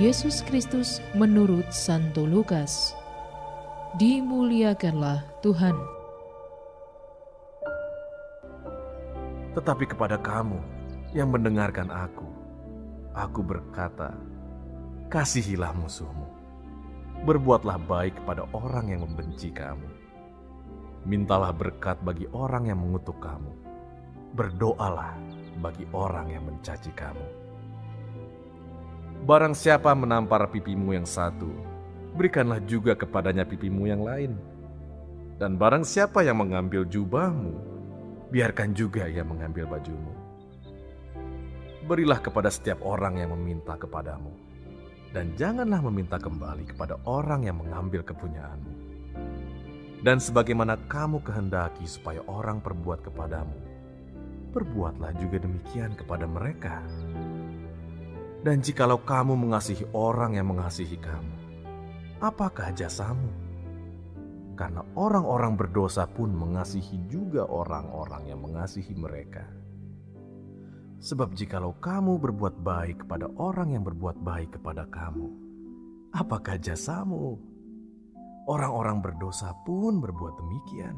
Yesus Kristus menurut Santo Lukas. Dimuliakanlah Tuhan. Tetapi kepada kamu yang mendengarkan aku berkata, kasihilah musuhmu, berbuatlah baik kepada orang yang membenci kamu, mintalah berkat bagi orang yang mengutuk kamu, berdoalah bagi orang yang mencaci kamu. Barang siapa menampar pipimu yang satu, berikanlah juga kepadanya pipimu yang lain. Dan barang siapa yang mengambil jubahmu, biarkan juga ia mengambil bajumu. Berilah kepada setiap orang yang meminta kepadamu, dan janganlah meminta kembali kepada orang yang mengambil kepunyaanmu. Dan sebagaimana kamu kehendaki supaya orang perbuat kepadamu, perbuatlah juga demikian kepada mereka. Dan jikalau kamu mengasihi orang yang mengasihi kamu, apakah jasamu? Karena orang-orang berdosa pun mengasihi juga orang-orang yang mengasihi mereka. Sebab jikalau kamu berbuat baik kepada orang yang berbuat baik kepada kamu, apakah jasamu? Orang-orang berdosa pun berbuat demikian.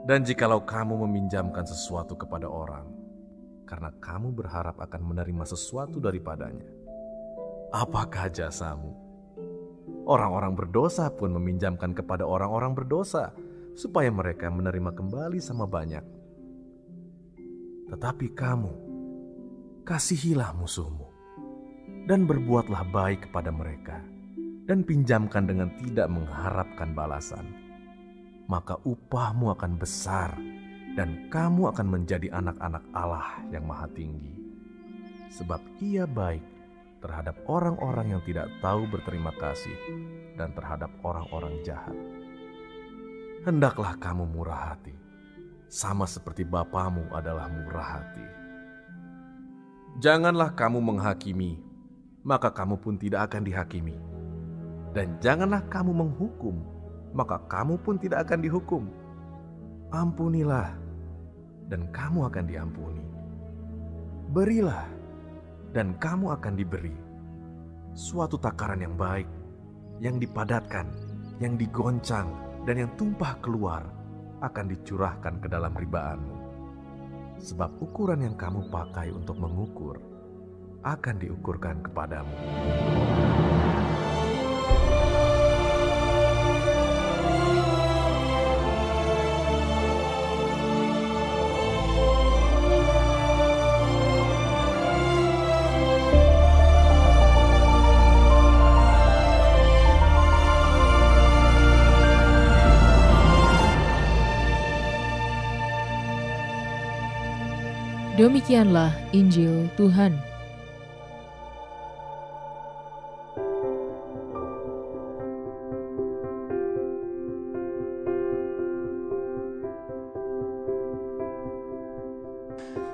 Dan jikalau kamu meminjamkan sesuatu kepada orang, karena kamu berharap akan menerima sesuatu daripadanya, apakah jasamu? Orang-orang berdosa pun meminjamkan kepada orang-orang berdosa, supaya mereka menerima kembali sama banyak. Tetapi kamu, kasihilah musuhmu, dan berbuatlah baik kepada mereka, dan pinjamkan dengan tidak mengharapkan balasan. Maka upahmu akan besar, dan kamu akan menjadi anak-anak Allah yang Maha Tinggi. Sebab Ia baik terhadap orang-orang yang tidak tahu berterima kasih dan terhadap orang-orang jahat. Hendaklah kamu murah hati, sama seperti Bapamu adalah murah hati. Janganlah kamu menghakimi, maka kamu pun tidak akan dihakimi. Dan janganlah kamu menghukum, maka kamu pun tidak akan dihukum. Ampunilah, dan kamu akan diampuni. Berilah, dan kamu akan diberi. Suatu takaran yang baik, yang dipadatkan, yang digoncang, dan yang tumpah keluar, akan dicurahkan ke dalam ribaanmu. Sebab ukuran yang kamu pakai untuk mengukur, akan diukurkan kepadamu. Demikianlah Injil Tuhan.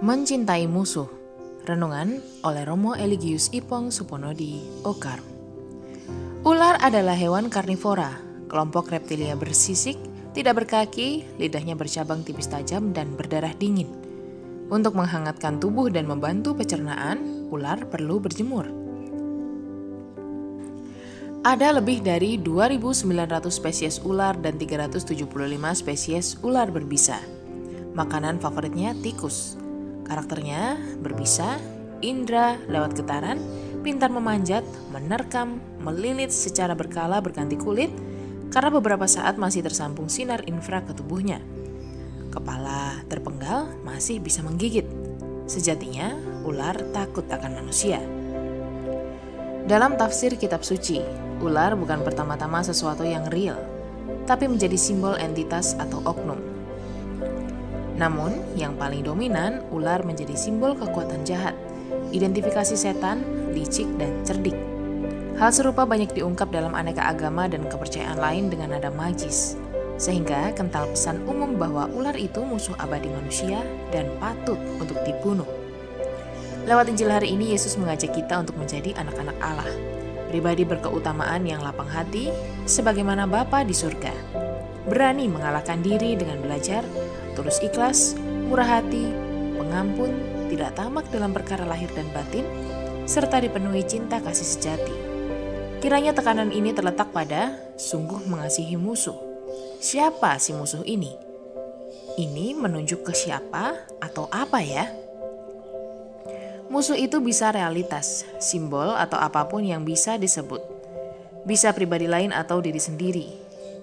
Mencintai musuh. Renungan oleh Romo Eligius Ipong Suponodi, Okar. Ular adalah hewan karnivora, kelompok reptilia bersisik, tidak berkaki, lidahnya bercabang tipis tajam dan berdarah dingin. Untuk menghangatkan tubuh dan membantu pencernaan, ular perlu berjemur. Ada lebih dari 2.900 spesies ular dan 375 spesies ular berbisa. Makanan favoritnya tikus. Karakternya berbisa, indra lewat getaran, pintar memanjat, menerkam, melilit secara berkala berganti kulit, karena beberapa saat masih tersambung sinar infra ke tubuhnya. Kepala terpenggal masih bisa menggigit. Sejatinya, ular takut akan manusia. Dalam tafsir kitab suci, ular bukan pertama-tama sesuatu yang real, tapi menjadi simbol entitas atau oknum. Namun, yang paling dominan, ular menjadi simbol kekuatan jahat, identifikasi setan, licik, dan cerdik. Hal serupa banyak diungkap dalam aneka agama dan kepercayaan lain dengan nada magis. Sehingga kental pesan umum bahwa ular itu musuh abadi manusia dan patut untuk dibunuh. Lewat Injil hari ini, Yesus mengajak kita untuk menjadi anak-anak Allah, pribadi berkeutamaan yang lapang hati, sebagaimana Bapa di surga. Berani mengalahkan diri dengan belajar, tulus ikhlas, murah hati, pengampun, tidak tamak dalam perkara lahir dan batin, serta dipenuhi cinta kasih sejati. Kiranya tekanan ini terletak pada sungguh mengasihi musuh. Siapa si musuh ini? Ini menunjuk ke siapa atau apa ya? Musuh itu bisa realitas, simbol atau apapun yang bisa disebut. Bisa pribadi lain atau diri sendiri.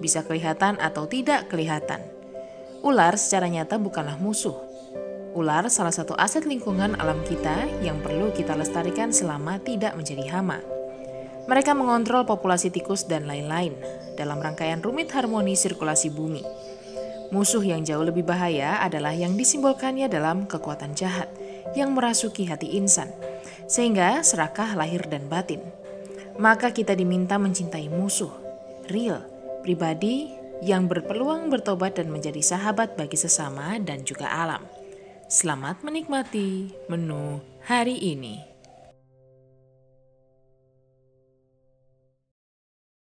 Bisa kelihatan atau tidak kelihatan. Ular secara nyata bukanlah musuh. Ular salah satu aset lingkungan alam kita yang perlu kita lestarikan selama tidak menjadi hama. Mereka mengontrol populasi tikus dan lain-lain dalam rangkaian rumit harmoni sirkulasi bumi. Musuh yang jauh lebih bahaya adalah yang disimbolkannya dalam kekuatan jahat yang merasuki hati insan, sehingga serakah lahir dan batin. Maka kita diminta mencintai musuh, real, pribadi yang berpeluang bertobat dan menjadi sahabat bagi sesama dan juga alam. Selamat menikmati menu hari ini.